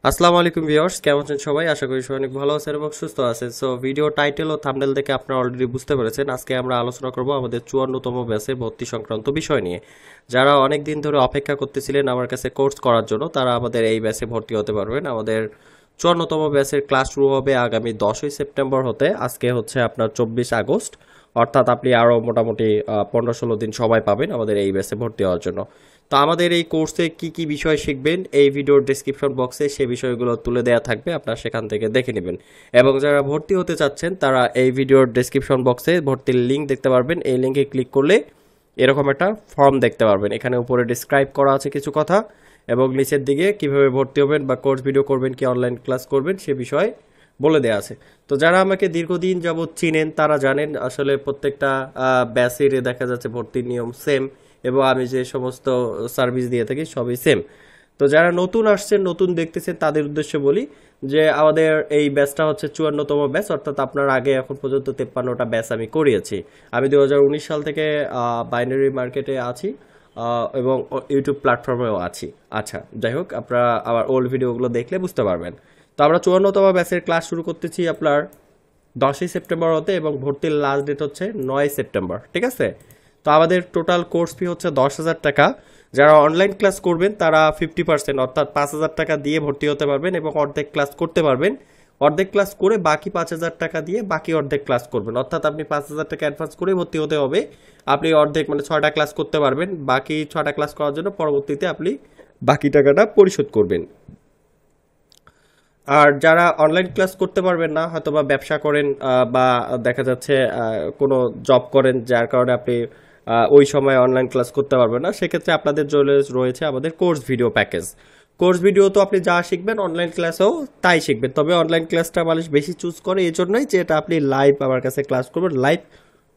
আসসালামু আলাইকুম ভিউয়ার্স, কেমন আছেন সবাই? আশা করি সবাই অনেক ভালো আছেন এবং সুস্থ আছেন। সো ভিডিও টাইটেল ও থাম্বনেল দেখে আপনারা অলরেডি বুঝতে পেরেছেন আজকে আমরা আলোচনা করব আমাদের 54তম ব্যাচে ভর্তি সংক্রান্ত বিষয় নিয়ে। যারা অনেক দিন ধরে অপেক্ষা করতেছিলেন আমার কাছে কোর্স করার জন্য, তারা আমাদের এই ব্যাচে ভর্তি হতে পারবেন। আমাদের 54তম ব্যাচের ক্লাস শুরু হবে আগামী 10ই সেপ্টেম্বর হতে। আজকে হচ্ছে আপনার 24 আগস্ট, অর্থাৎ আপনি আরও মোটামুটি 15-16 দিন সময় পাবেন আমাদের এই ব্যাচে ভর্তি হওয়ার জন্য। তো আমাদের এই কোর্সে কি কি বিষয় শিখবেন এই ভিডিওর ডেসক্রিপশন বক্সে সে বিষয়গুলো তুলে দেওয়া থাকবে, আপনারা সেখান থেকে দেখে নেবেন। এবং যারা ভর্তি হতে চাচ্ছেন তারা এই ভিডিওর ডেসক্রিপশন বক্সে ভর্তির লিঙ্ক দেখতে পারবেন। এই লিঙ্কে ক্লিক করলে এরকম একটা ফর্ম দেখতে পারবেন। এখানে উপরে ডিসক্রাইব করা আছে কিছু কথা এবং নিচের দিকে কিভাবে ভর্তি হবেন বা কোর্স ভিডিও করবেন কি অনলাইন ক্লাস করবেন সে বিষয়ে বলে দেওয়া আছে। তো যারা আমাকে দীর্ঘদিন যাবৎ চিনেন তারা জানেন আসলে প্রত্যেকটা ব্যাচের দেখা যাচ্ছে ভর্তির নিয়ম সেম এবং আমি যে সমস্ত সার্ভিস দিয়ে থাকি সবই সেম। তো যারা নতুন আসছেন, নতুন দেখতেছেন, তাদের উদ্দেশ্যে বলি যে আমাদের এই ব্যাচটা হচ্ছে 54তম ব্যাচ, অর্থাৎ আপনার আগে এখন পর্যন্ত 53টা ব্যাচ আমি করিয়েছি। আমি 2019 সাল থেকে বাইনারি মার্কেটে আছি এবং ইউটিউব প্ল্যাটফর্মেও আছি। আচ্ছা, যাই হোক, আপনারা আমার ওল্ড ভিডিওগুলো দেখলে বুঝতে পারবেন। তো আমরা 54তম ব্যাচের ক্লাস শুরু করতেছি আপনার 10ই সেপ্টেম্বর হতে এবং ভর্তির লাস্ট ডেট হচ্ছে 9ই সেপ্টেম্বর, ঠিক আছে? তো আমাদের টোটাল কোর্স ফি হচ্ছে 10,000 টাকা। যারা অনলাইন ক্লাস করবেন তারা 50%, অর্থাৎ 5,000 টাকা দিয়ে ভর্তি হতে পারবেন এবং অর্ধেক ক্লাস করতে পারবেন। অর্ধেক ক্লাস করে বাকি 5,000 টাকা দিয়ে বাকি অর্ধেক ক্লাস করবেন, অর্থাৎ আপনি 5,000 টাকা অ্যাডভান্স করে ভর্তি হতে হবে। আপনি অর্ধেক মানে 6টা ক্লাস করতে পারবেন, বাকি 6টা ক্লাস করার জন্য পরবর্তীতে আপনি বাকি টাকাটা পরিশোধ করবেন। আর যারা অনলাইন ক্লাস করতে পারবেন না, হয়তো বা ব্যবসা করেন বা দেখা যাচ্ছে কোনো জব করেন যার কারণে আপনি ওই সময় অনলাইন ক্লাস করতে পারবেন না, সেক্ষেত্রে আপনাদের জন্য রয়েছে আমাদের course video package. Course video তো আপনি যা শিখবেন অনলাইন ক্লাসেও তাই শিখবেন, তবে অনলাইন ক্লাসটা মানুষ বেশি চুজ করে এই জন্যই যে এটা আপনি লাইভ আমার কাছে ক্লাস করবেন, লাইভ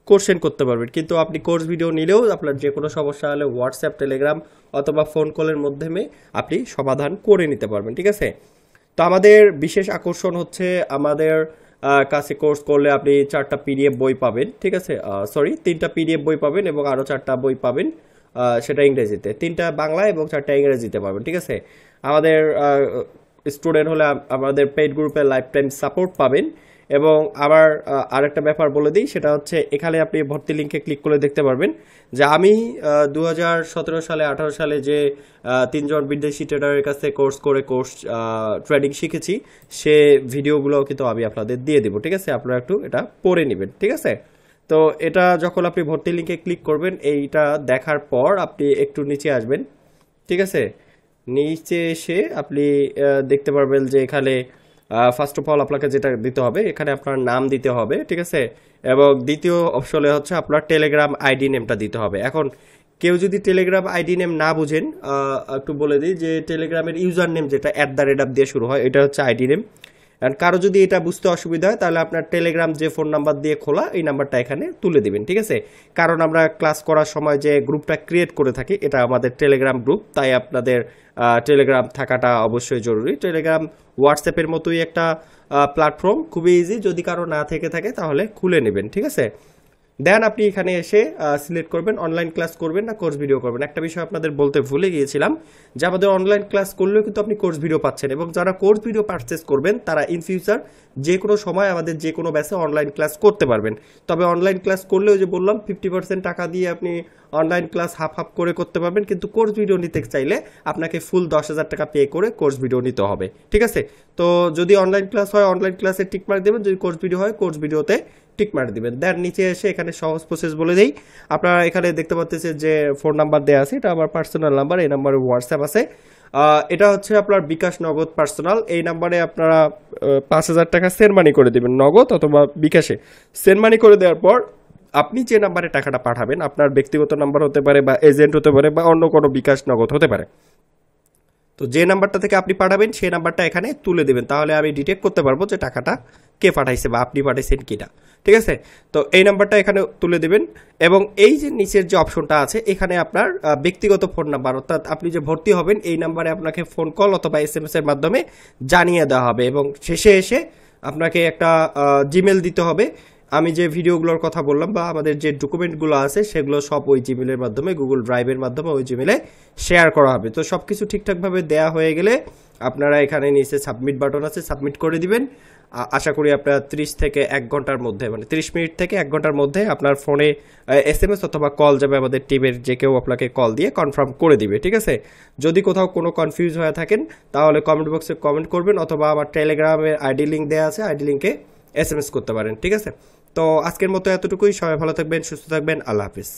কোশ্চেন করতে পারবেন। কিন্তু আপনি কোর্স ভিডিও নিলেও আপনার যে কোনো সমস্যা হলে হোয়াটসঅ্যাপ, টেলিগ্রাম অথবা ফোন কলের মাধ্যমে আপনি সমাধান করে নিতে পারবেন, ঠিক আছে? তো আমাদের বিশেষ আকর্ষণ হচ্ছে আমাদের কাছে কোর্স করলে আপনি 4টা পিডিএফ বই পাবেন, ঠিক আছে? সরি, 3টা পিডিএফ বই পাবেন এবং আরও 4টা বই পাবেন, সেটা ইংরেজিতে, 3টা বাংলা এবং 4টা ইংরেজিতে পাবেন, ঠিক আছে? আমাদের স্টুডেন্ট হলে আমাদের পেইড গ্রুপে লাইফ টাইম সাপোর্ট পাবেন। এবং আবার আরেকটা ব্যাপার বলে দিই, সেটা হচ্ছে এখানে আপনি ভর্তি লিঙ্কে ক্লিক করে দেখতে পারবেন যে আমি 2017 সালে 18 সালে যে 3জন বিদেশি ট্রেডারের কাছে কোর্স করে ট্রেডিং শিখেছি সে ভিডিওগুলোও কিন্তু আমি আপনাদের দিয়ে দেবো, ঠিক আছে? আপনারা একটু এটা পড়ে নেবেন, ঠিক আছে? তো এটা যখন আপনি ভর্তি লিঙ্কে ক্লিক করবেন, এইটা দেখার পর আপনি একটু নিচে আসবেন, ঠিক আছে? নিচে এসে আপনি দেখতে পারবেন যে এখানে ফার্স্ট অফ অল আপনাকে যেটা দিতে হবে, এখানে আপনার নাম দিতে হবে, ঠিক আছে? এবং দ্বিতীয় অপশনে হচ্ছে আপনার টেলিগ্রাম আইডি নেমটা দিতে হবে। এখন কেউ যদি টেলিগ্রাম আইডি নেম না বুঝেন, একটু বলে দিই যে টেলিগ্রামের ইউজার নেম যেটা @আপ দিয়ে শুরু হয় এটা হচ্ছে আইডি নেম। আর কারো যদি এটা বুঝতে অসুবিধা হয় তাহলে আপনার টেলিগ্রাম যে ফোন নাম্বার দিয়ে খোলা এই নাম্বারটা এখানে তুলে দিবেন, ঠিক আছে? কারণ আমরা ক্লাস করার সময় যে গ্রুপটা ক্রিয়েট করে থাকি এটা আমাদের টেলিগ্রাম গ্রুপ, তাই আপনাদের টেলিগ্রাম থাকাটা অবশ্যই জরুরি। টেলিগ্রাম হোয়াটসঅ্যাপের মতোই একটা প্ল্যাটফর্ম, খুবই ইজি, যদি কারো না থেকে থাকে তাহলে খুলে নেবেন, ঠিক আছে? দেন আপনি এখানে এসে সিলেক্ট করবেন অনলাইন ক্লাস করবেন না কোর্স ভিডিও করবেন। একটা বিষয় আপনাদের বলতে ভুলে গিয়েছিলাম যে আমাদের অনলাইন ক্লাস করলেও কিন্তু আপনি কোর্স ভিডিও পাচ্ছেন, এবং যারা কোর্স ভিডিও পারচেস করবেন তারা ইন ফিউচার যে কোনো সময় আমাদের যে কোনো ব্যাচে অনলাইন ক্লাস করতে পারবেন। তবে অনলাইন ক্লাস করলেও যে বললাম 50% টাকা দিয়ে আপনি অনলাইন ক্লাস হাফ হাফ করে করতে পারবেন, কিন্তু কোর্স ভিডিও নিতে চাইলে আপনাকে ফুল 10,000 টাকা পে করে কোর্স ভিডিও নিতে হবে, ঠিক আছে? তো যদি অনলাইন ক্লাস হয় অনলাইন ক্লাসে টিক মার্ক দেবেন, যদি কোর্স ভিডিও হয় কোর্স ভিডিওতে টিক মার্ক দিবেন। দেন নিচে এসে এখানে সহজ প্রসেস বলে দেই। আপনারা এখানে দেখতে পাচ্ছেন যে ফোন নাম্বার দেওয়া আছে, এটা আমার পার্সোনাল নাম্বার, এই নাম্বারে হোয়াটসঅ্যাপ আছে। এটা হচ্ছে আপনার বিকাশ নগদ পার্সোনাল, এই নাম্বারে আপনারা 5,000 টাকা সেন্ড মানি করে দেবেন নগদ অথবা বিকাশে। সেন্ড মানি করে দেওয়ার পর আপনি যে নাম্বারে টাকাটা পাঠাবেন, আপনার ব্যক্তিগত নাম্বার হতে পারে বা এজেন্ট হতে পারে বা অন্য কোনো বিকাশ নগদ হতে পারে, তো যে নাম্বারটা থেকে আপনি পাঠাবেন সেই নাম্বারটা এখানে তুলে দেবেন, তাহলে আমি ডিটেক্ট করতে পারবো যে টাকাটা কে পাঠাইছে বা আপনি পাঠাইছেন কিনা, ঠিক আছে? তো এই নাম্বারটা এখানে তুলে দেবেন এবং এই যে নিচের যে অপশনটা আছে এখানে আপনার ব্যক্তিগত ফোন নাম্বার, অর্থাৎ আপনি যে ভর্তি হবেন এই নাম্বারে আপনাকে ফোন কল অথবা SMS এর মাধ্যমে জানিয়ে দেওয়া হবে এবং শেষে এসে আপনাকে একটা জিমেল দিতে হবে। আমি যে ভিডিওগুলোর কথা বললাম বা আমাদের যে ডকুমেন্টগুলো আছে সেগুলো সব ওই জিমেলের মাধ্যমে গুগল ড্রাইভের মাধ্যমে ওই জিমেলে শেয়ার করা হবে। তো সব কিছু ঠিকঠাকভাবে দেয়া হয়ে গেলে আপনারা এখানে নিচে সাবমিট বাটন আছে, সাবমিট করে দিবেন। আশা করি আপনার 30 থেকে 1 ঘন্টার মধ্যে, মানে 30 মিনিট থেকে 1 ঘন্টার মধ্যে আপনার ফোনে SMS অথবা কল যাবে, আমাদের টিমের যে কেউ আপনাকে কল দিয়ে কনফার্ম করে দিবে, ঠিক আছে? যদি কোথাও কোনো কনফিউজ হয়ে থাকেন তাহলে কমেন্ট বক্সে কমেন্ট করবেন অথবা আমার টেলিগ্রামের আইডি লিঙ্ক দেওয়া আছে, আইডি লিঙ্কে SMS করতে পারেন, ঠিক আছে? তো আজকের মতো এতটুকুই। সবাই ভালো থাকবেন, সুস্থ থাকবেন, আল্লাহ হাফিজ।